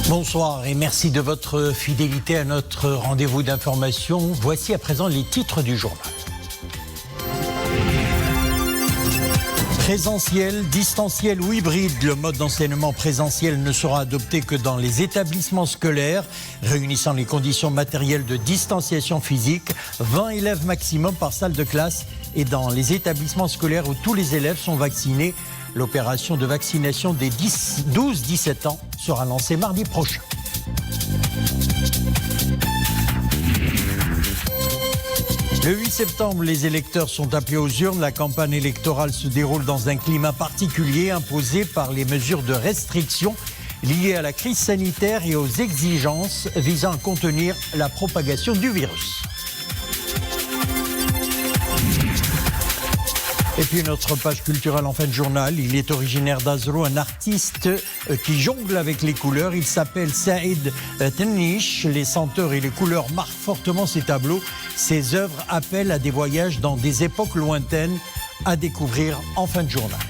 Bonsoir et merci de votre fidélité à notre rendez-vous d'information. Voici à présent les titres du journal. Présentiel, distanciel ou hybride, le mode d'enseignement présentiel ne sera adopté que dans les établissements scolaires réunissant les conditions matérielles de distanciation physique, 20 élèves maximum par salle de classe et dans les établissements scolaires où tous les élèves sont vaccinés. L'opération de vaccination des 12-17 ans sera lancée mardi prochain. Le 8 septembre, les électeurs sont appelés aux urnes. La campagne électorale se déroule dans un climat particulier imposé par les mesures de restriction liées à la crise sanitaire et aux exigences visant à contenir la propagation du virus. Et puis notre page culturelle en fin de journal, il est originaire d'Azro, un artiste qui jongle avec les couleurs. Il s'appelle Saïd Tennish. Les senteurs et les couleurs marquent fortement ses tableaux. Ses œuvres appellent à des voyages dans des époques lointaines à découvrir en fin de journal.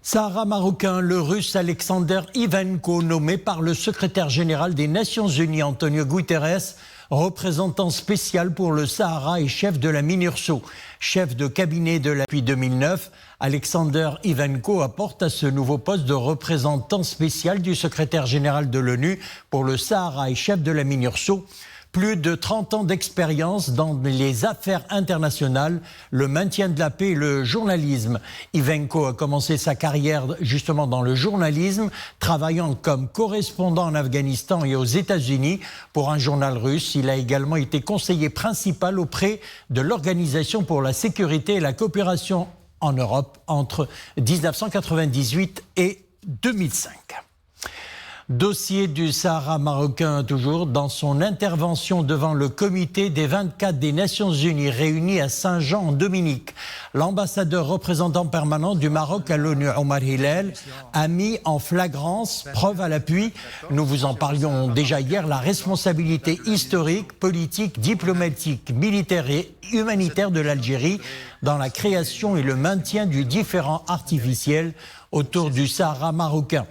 Sahara marocain, le russe Alexander Ivanko, nommé par le secrétaire général des Nations Unies, Antonio Guterres, représentant spécial pour le Sahara et chef de la MINURSO. Chef de cabinet depuis 2009, Alexander Ivanko apporte à ce nouveau poste de représentant spécial du secrétaire général de l'ONU pour le Sahara et chef de la MINURSO. Plus de 30 ans d'expérience dans les affaires internationales, le maintien de la paix et le journalisme. Ivanko a commencé sa carrière justement dans le journalisme, travaillant comme correspondant en Afghanistan et aux États-Unis pour un journal russe. Il a également été conseiller principal auprès de l'Organisation pour la sécurité et la coopération en Europe entre 1998 et 2005. Dossier du Sahara marocain toujours, dans son intervention devant le comité des 24 des Nations Unies réunis à Saint-Jean en Dominique, l'ambassadeur représentant permanent du Maroc à l'ONU, Omar Hillel, a mis en flagrance, preuve à l'appui, nous vous en parlions déjà hier, la responsabilité historique, politique, diplomatique, militaire et humanitaire de l'Algérie dans la création et le maintien du différend artificiel autour du Sahara marocain.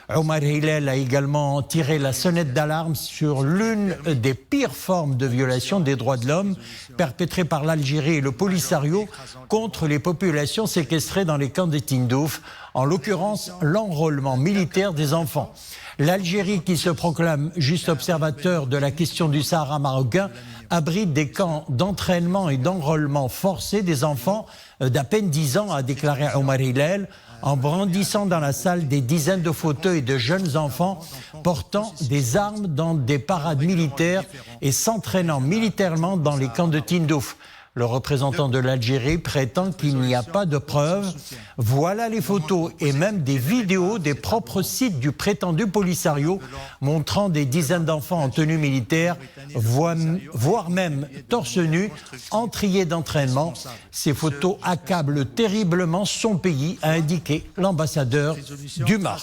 Omar Hillel a également tiré la sonnette d'alarme sur l'une des pires formes de violation des droits de l'homme perpétrées par l'Algérie et le Polisario contre les populations séquestrées dans les camps de Tindouf, en l'occurrence l'enrôlement militaire des enfants. L'Algérie, qui se proclame juste observateur de la question du Sahara marocain, abrite des camps d'entraînement et d'enrôlement forcé des enfants d'à peine 10 ans, a déclaré Omar Hillel, en brandissant dans la salle des dizaines de photos et de jeunes enfants portant des armes dans des parades militaires et s'entraînant militairement dans les camps de Tindouf. Le représentant de l'Algérie prétend qu'il n'y a pas de preuves. Voilà les photos et même des vidéos des propres sites du prétendu Polisario montrant des dizaines d'enfants en tenue militaire, voire même torse nu, entriés d'entraînement. Ces photos accablent terriblement son pays, a indiqué l'ambassadeur du Maroc.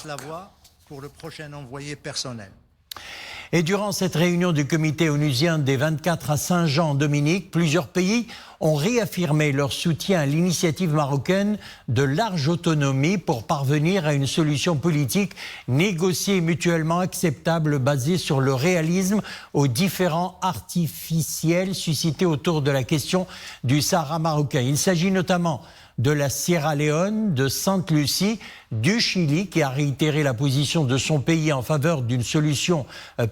Et durant cette réunion du comité onusien des 24 à Saint-Jean en Dominique, plusieurs pays ont réaffirmé leur soutien à l'initiative marocaine de large autonomie pour parvenir à une solution politique négociée et mutuellement acceptable basée sur le réalisme aux différends artificiels suscités autour de la question du Sahara marocain. Il s'agit notamment de la Sierra Leone, de Sainte Lucie, du Chili, qui a réitéré la position de son pays en faveur d'une solution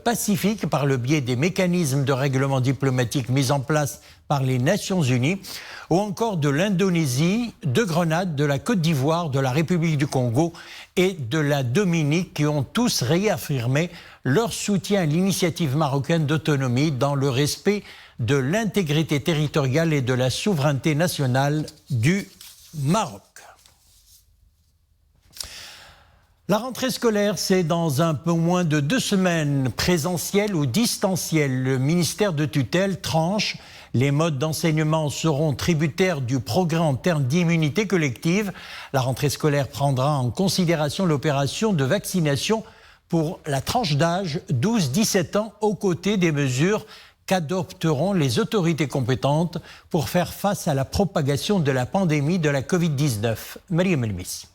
pacifique par le biais des mécanismes de règlement diplomatique mis en place par les Nations Unies, ou encore de l'Indonésie, de Grenade, de la Côte d'Ivoire, de la République du Congo et de la Dominique, qui ont tous réaffirmé leur soutien à l'initiative marocaine d'autonomie dans le respect de l'intégrité territoriale et de la souveraineté nationale du Maroc. La rentrée scolaire, c'est dans un peu moins de 2 semaines, présentielle ou distancielle. Le ministère de tutelle tranche. Les modes d'enseignement seront tributaires du progrès en termes d'immunité collective. La rentrée scolaire prendra en considération l'opération de vaccination pour la tranche d'âge 12-17 ans aux côtés des mesures qu'adopteront les autorités compétentes pour faire face à la propagation de la pandémie de la Covid-19. Mariam Elmis.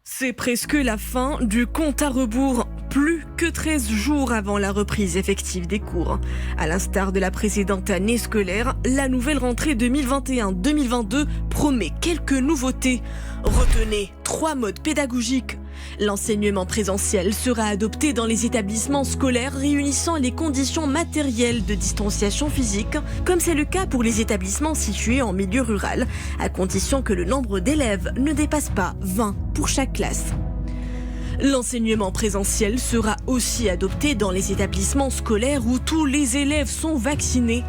C'est presque la fin du compte à rebours. Plus que 13 jours avant la reprise effective des cours. À l'instar de la précédente année scolaire, la nouvelle rentrée 2021-2022 promet quelques nouveautés. Retenez 3 modes pédagogiques. L'enseignement présentiel sera adopté dans les établissements scolaires réunissant les conditions matérielles de distanciation physique, comme c'est le cas pour les établissements situés en milieu rural, à condition que le nombre d'élèves ne dépasse pas 20 pour chaque classe. L'enseignement présentiel sera aussi adopté dans les établissements scolaires où tous les élèves sont vaccinés.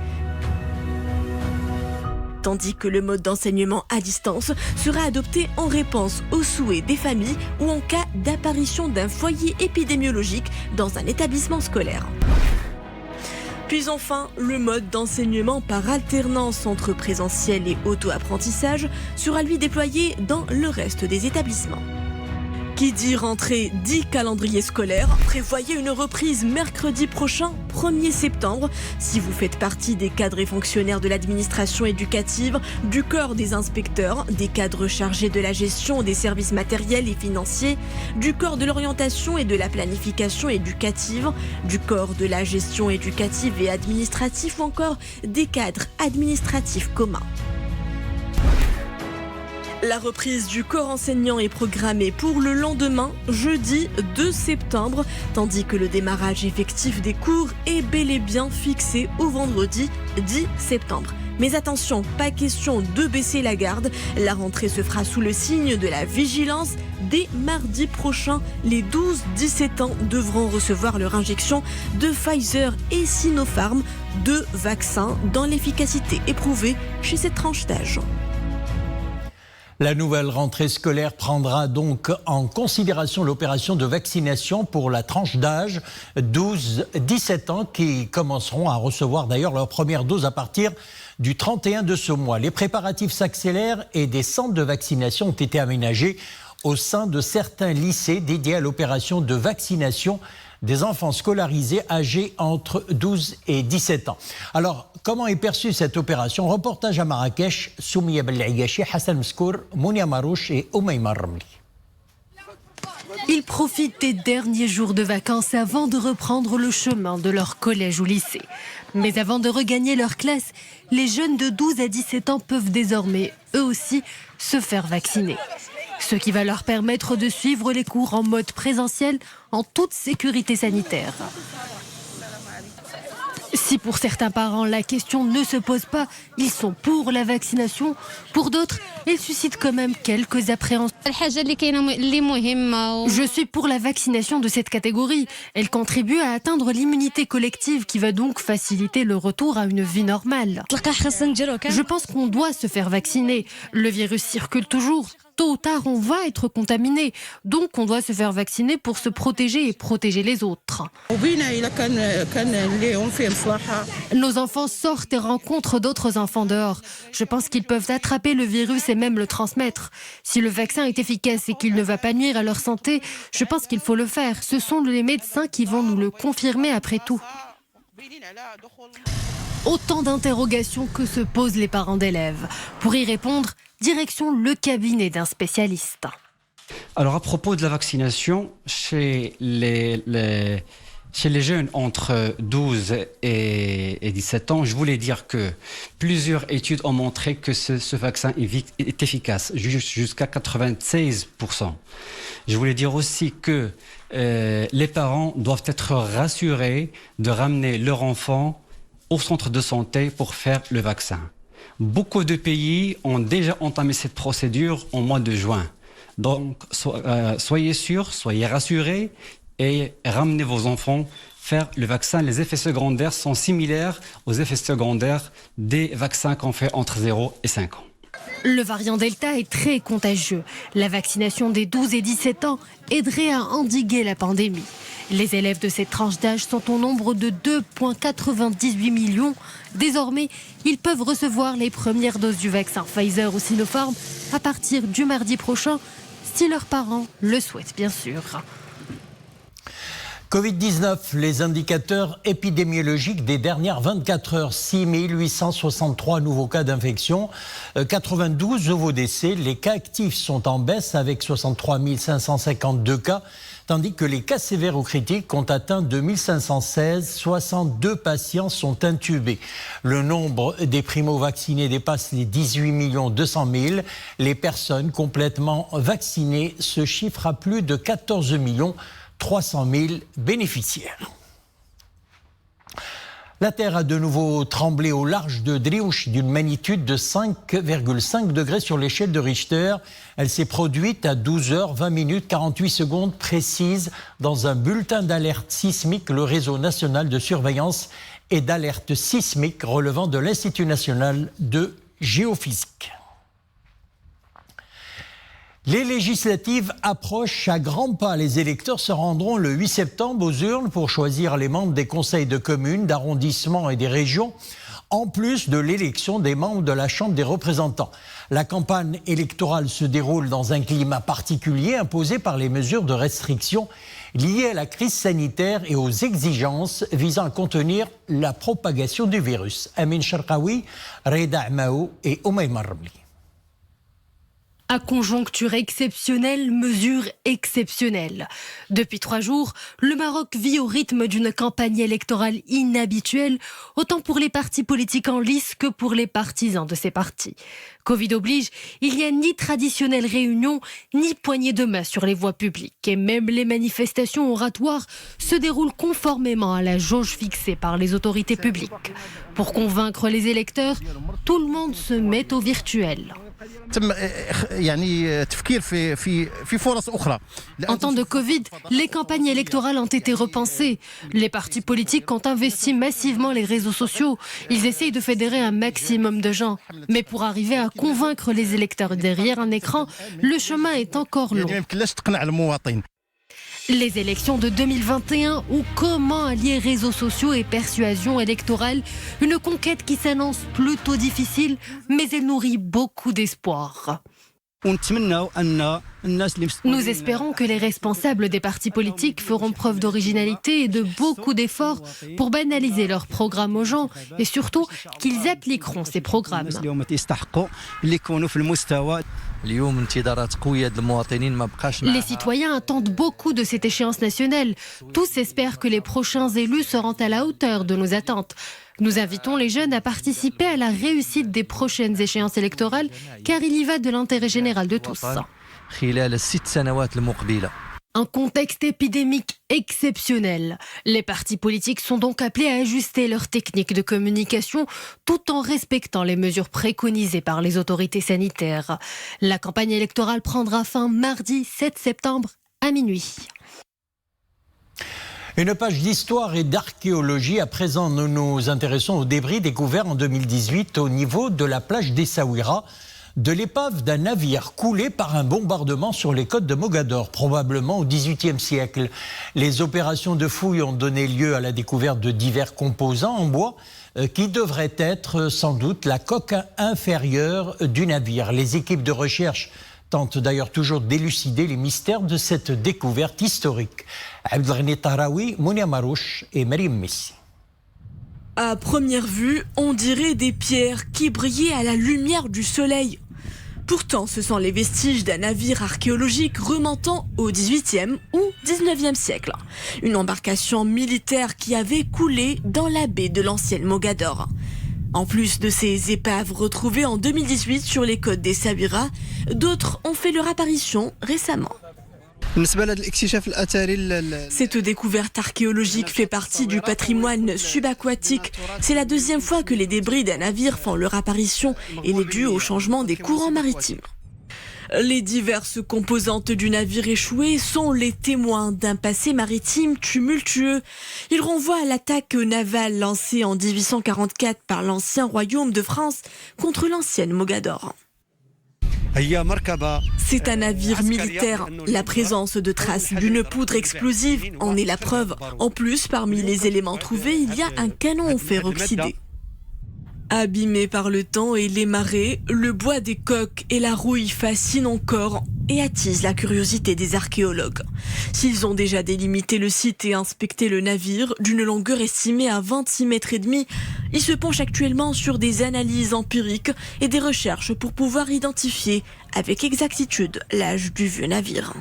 Tandis que le mode d'enseignement à distance sera adopté en réponse aux souhaits des familles ou en cas d'apparition d'un foyer épidémiologique dans un établissement scolaire. Puis enfin, le mode d'enseignement par alternance entre présentiel et auto-apprentissage sera lui déployé dans le reste des établissements. Qui dit rentrée dit calendrier scolaire. Prévoyez une reprise mercredi prochain, 1er septembre. Si vous faites partie des cadres et fonctionnaires de l'administration éducative, du corps des inspecteurs, des cadres chargés de la gestion des services matériels et financiers, du corps de l'orientation et de la planification éducative, du corps de la gestion éducative et administrative ou encore des cadres administratifs communs. La reprise du corps enseignant est programmée pour le lendemain, jeudi 2 septembre, tandis que le démarrage effectif des cours est bel et bien fixé au vendredi 10 septembre. Mais attention, pas question de baisser la garde. La rentrée se fera sous le signe de la vigilance. Dès mardi prochain, les 12-17 ans devront recevoir leur injection de Pfizer et Sinopharm, 2 vaccins dont l'efficacité éprouvée chez cette tranche d'âge. La nouvelle rentrée scolaire prendra donc en considération l'opération de vaccination pour la tranche d'âge 12-17 ans qui commenceront à recevoir d'ailleurs leur première dose à partir du 31 de ce mois. Les préparatifs s'accélèrent et des centres de vaccination ont été aménagés au sein de certains lycées dédiés à l'opération de vaccination des enfants scolarisés âgés entre 12 et 17 ans. Alors, comment est perçue cette opération? Reportage à Marrakech, Soumia Belaigachi, Hassan Mskour, Mounia Marouche et Oumaima Ramli. Ils profitent des derniers jours de vacances avant de reprendre le chemin de leur collège ou lycée. Mais avant de regagner leur classe, les jeunes de 12 à 17 ans peuvent désormais, eux aussi, se faire vacciner. Ce qui va leur permettre de suivre les cours en mode présentiel en toute sécurité sanitaire. Si pour certains parents la question ne se pose pas, ils sont pour la vaccination. Pour d'autres, elle suscite quand même quelques appréhensions. Je suis pour la vaccination de cette catégorie. Elle contribue à atteindre l'immunité collective qui va donc faciliter le retour à une vie normale. Je pense qu'on doit se faire vacciner. Le virus circule toujours. Tôt ou tard, on va être contaminé. Donc, on doit se faire vacciner pour se protéger et protéger les autres. Nos enfants sortent et rencontrent d'autres enfants dehors. Je pense qu'ils peuvent attraper le virus et même le transmettre. Si le vaccin est efficace et qu'il ne va pas nuire à leur santé, je pense qu'il faut le faire. Ce sont les médecins qui vont nous le confirmer après tout. Autant d'interrogations que se posent les parents d'élèves. Pour y répondre, direction le cabinet d'un spécialiste. Alors à propos de la vaccination, chez les jeunes entre 12 et 17 ans, je voulais dire que plusieurs études ont montré que ce vaccin est efficace, jusqu'à 96%. Je voulais dire aussi que les parents doivent être rassurés de ramener leur enfant au centre de santé pour faire le vaccin. Beaucoup de pays ont déjà entamé cette procédure au mois de juin. Donc, soyez sûrs, soyez rassurés et ramenez vos enfants faire le vaccin. Les effets secondaires sont similaires aux effets secondaires des vaccins qu'on fait entre 0 et 5 ans. Le variant Delta est très contagieux. La vaccination des 12 et 17 ans aiderait à endiguer la pandémie. Les élèves de cette tranche d'âge sont au nombre de 2,98 millions. Désormais, ils peuvent recevoir les premières doses du vaccin Pfizer ou Sinopharm à partir du mardi prochain, si leurs parents le souhaitent bien sûr. Covid-19, les indicateurs épidémiologiques des dernières 24 heures, 6 863 nouveaux cas d'infection, 92 nouveaux décès. Les cas actifs sont en baisse avec 63 552 cas, tandis que les cas sévères ou critiques ont atteint 2516, 62 patients sont intubés. Le nombre des primo-vaccinés dépasse les 18 200 000. Les personnes complètement vaccinées se chiffrent à plus de 14 300 000 bénéficiaires. La Terre a de nouveau tremblé au large de Driouch d'une magnitude de 5,5 degrés sur l'échelle de Richter. Elle s'est produite à 12h20 48 secondes précises dans un bulletin d'alerte sismique, le réseau national de surveillance et d'alerte sismique relevant de l'Institut national de géophysique. Les législatives approchent à grands pas. Les électeurs se rendront le 8 septembre aux urnes pour choisir les membres des conseils de communes, d'arrondissement et des régions, en plus de l'élection des membres de la Chambre des représentants. La campagne électorale se déroule dans un climat particulier imposé par les mesures de restriction liées à la crise sanitaire et aux exigences visant à contenir la propagation du virus. Amin Sharqawi, Reda Amaou et Oumaïma Rabli. À conjoncture exceptionnelle, mesure exceptionnelle. Depuis 3 jours, le Maroc vit au rythme d'une campagne électorale inhabituelle, autant pour les partis politiques en lice que pour les partisans de ces partis. Covid oblige, il n'y a ni traditionnelle réunion, ni poignée de main sur les voies publiques. Et même les manifestations oratoires se déroulent conformément à la jauge fixée par les autorités publiques. Pour convaincre les électeurs, tout le monde se met au virtuel. En temps de Covid, les campagnes électorales ont été repensées. Les partis politiques ont investi massivement les réseaux sociaux. Ils essayent de fédérer un maximum de gens. Mais pour arriver à convaincre les électeurs derrière un écran, le chemin est encore long. Les élections de 2021 ou comment allier réseaux sociaux et persuasion électorale, une conquête qui s'annonce plutôt difficile, mais elle nourrit beaucoup d'espoir. Nous espérons que les responsables des partis politiques feront preuve d'originalité et de beaucoup d'efforts pour banaliser leurs programmes aux gens et surtout qu'ils appliqueront ces programmes. Les citoyens attendent beaucoup de cette échéance nationale. Tous espèrent que les prochains élus seront à la hauteur de nos attentes. Nous invitons les jeunes à participer à la réussite des prochaines échéances électorales, car il y va de l'intérêt général de tous. Un contexte épidémique exceptionnel. Les partis politiques sont donc appelés à ajuster leurs techniques de communication tout en respectant les mesures préconisées par les autorités sanitaires. La campagne électorale prendra fin mardi 7 septembre à minuit. Une page d'histoire et d'archéologie. À présent, nous nous intéressons aux débris découverts en 2018 au niveau de la plage d'Essaouira, de l'épave d'un navire coulé par un bombardement sur les côtes de Mogador, probablement au XVIIIe siècle. Les opérations de fouilles ont donné lieu à la découverte de divers composants en bois qui devraient être sans doute la coque inférieure du navire. Les équipes de recherche tentent d'ailleurs toujours d'élucider les mystères de cette découverte historique. Abdelghani Tahraoui, Mounia Marouche et Marim Messi. À première vue, on dirait des pierres qui brillaient à la lumière du soleil. Pourtant, ce sont les vestiges d'un navire archéologique remontant au XVIIIe ou XIXe siècle. Une embarcation militaire qui avait coulé dans la baie de l'ancienne Mogador. En plus de ces épaves retrouvées en 2018 sur les côtes d'Essaouira, d'autres ont fait leur apparition récemment. Cette découverte archéologique fait partie du patrimoine subaquatique. C'est la deuxième fois que les débris d'un navire font leur apparition et elle est due au changement des courants maritimes. Les diverses composantes du navire échoué sont les témoins d'un passé maritime tumultueux. Ils renvoient à l'attaque navale lancée en 1844 par l'ancien royaume de France contre l'ancienne Mogador. C'est un navire militaire. La présence de traces d'une poudre explosive en est la preuve. En plus, parmi les éléments trouvés, il y a un canon au fer oxydé. Abîmé par le temps et les marées, le bois des coques et la rouille fascinent encore et attisent la curiosité des archéologues. S'ils ont déjà délimité le site et inspecté le navire, d'une longueur estimée à 26 mètres et demi, ils se penchent actuellement sur des analyses empiriques et des recherches pour pouvoir identifier avec exactitude l'âge du vieux navire.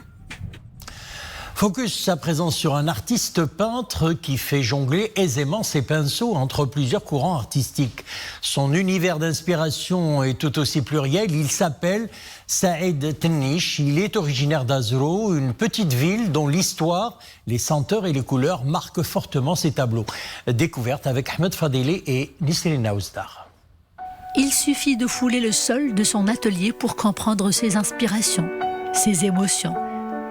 Focus à présent sur un artiste peintre qui fait jongler aisément ses pinceaux entre plusieurs courants artistiques. Son univers d'inspiration est tout aussi pluriel. Il s'appelle Saïd Tennish. Il est originaire d'Azro, une petite ville dont l'histoire, les senteurs et les couleurs marquent fortement ses tableaux. Découverte avec Ahmed Fadeli et Nisrina Ouzdar. Il suffit de fouler le sol de son atelier pour comprendre ses inspirations, ses émotions,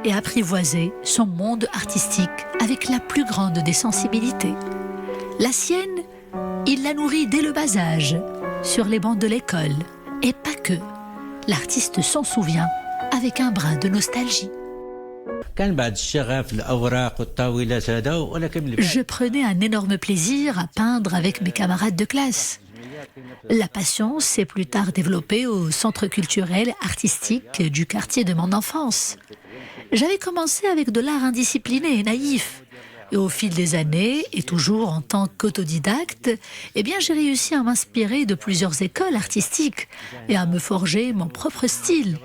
et apprivoiser son monde artistique avec la plus grande des sensibilités. La sienne, il la nourrit dès le bas âge, sur les bancs de l'école, et pas que. L'artiste s'en souvient avec un brin de nostalgie. Je prenais un énorme plaisir à peindre avec mes camarades de classe. La passion s'est plus tard développée au centre culturel artistique du quartier de mon enfance. J'avais commencé avec de l'art indiscipliné et naïf. Et au fil des années, et toujours en tant qu'autodidacte, j'ai réussi à m'inspirer de plusieurs écoles artistiques et à me forger mon propre style.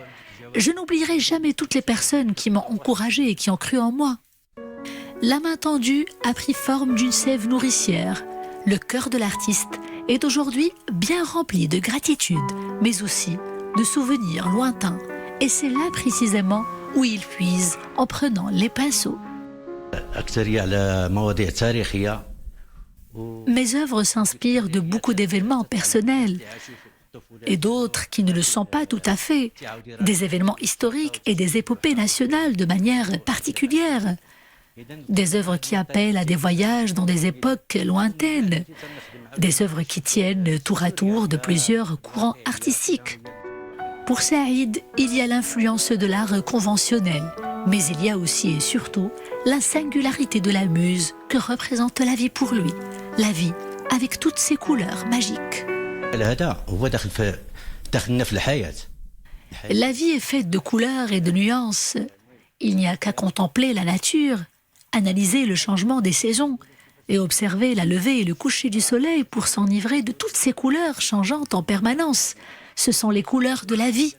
Je n'oublierai jamais toutes les personnes qui m'ont encouragé et qui ont cru en moi. La main tendue a pris forme d'une sève nourricière. Le cœur de l'artiste est aujourd'hui bien rempli de gratitude, mais aussi de souvenirs lointains. Et c'est là précisément où il puise en prenant les pinceaux. Mes œuvres s'inspirent de beaucoup d'événements personnels et d'autres qui ne le sont pas tout à fait, des événements historiques et des épopées nationales de manière particulière, des œuvres qui appellent à des voyages dans des époques lointaines, des œuvres qui tiennent tour à tour de plusieurs courants artistiques. Pour Saïd, il y a l'influence de l'art conventionnel, mais il y a aussi et surtout la singularité de la muse que représente la vie pour lui, la vie avec toutes ses couleurs magiques. La vie est faite de couleurs et de nuances. Il n'y a qu'à contempler la nature, analyser le changement des saisons et observer la levée et le coucher du soleil pour s'enivrer de toutes ces couleurs changeantes en permanence. Ce sont les couleurs de la vie.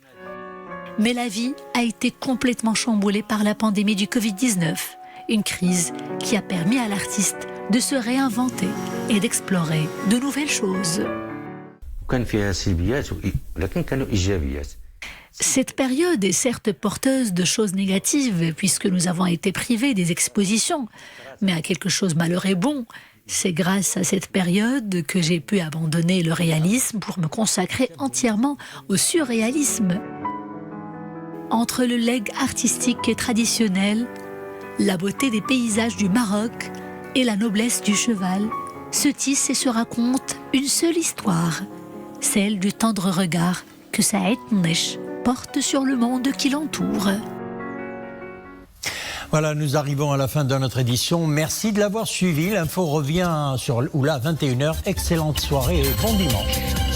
Mais la vie a été complètement chamboulée par la pandémie du Covid-19, une crise qui a permis à l'artiste de se réinventer et d'explorer de nouvelles choses. Cette période est certes porteuse de choses négatives puisque nous avons été privés des expositions, mais à quelque chose malheur et bon. C'est grâce à cette période que j'ai pu abandonner le réalisme pour me consacrer entièrement au surréalisme. Entre le legs artistique et traditionnel, la beauté des paysages du Maroc et la noblesse du cheval, se tisse et se raconte une seule histoire, celle du tendre regard que Saïd Tennish porte sur le monde qui l'entoure. Voilà, nous arrivons à la fin de notre édition. Merci de l'avoir suivi. L'info revient sur Oula à 21h. Excellente soirée et bon dimanche.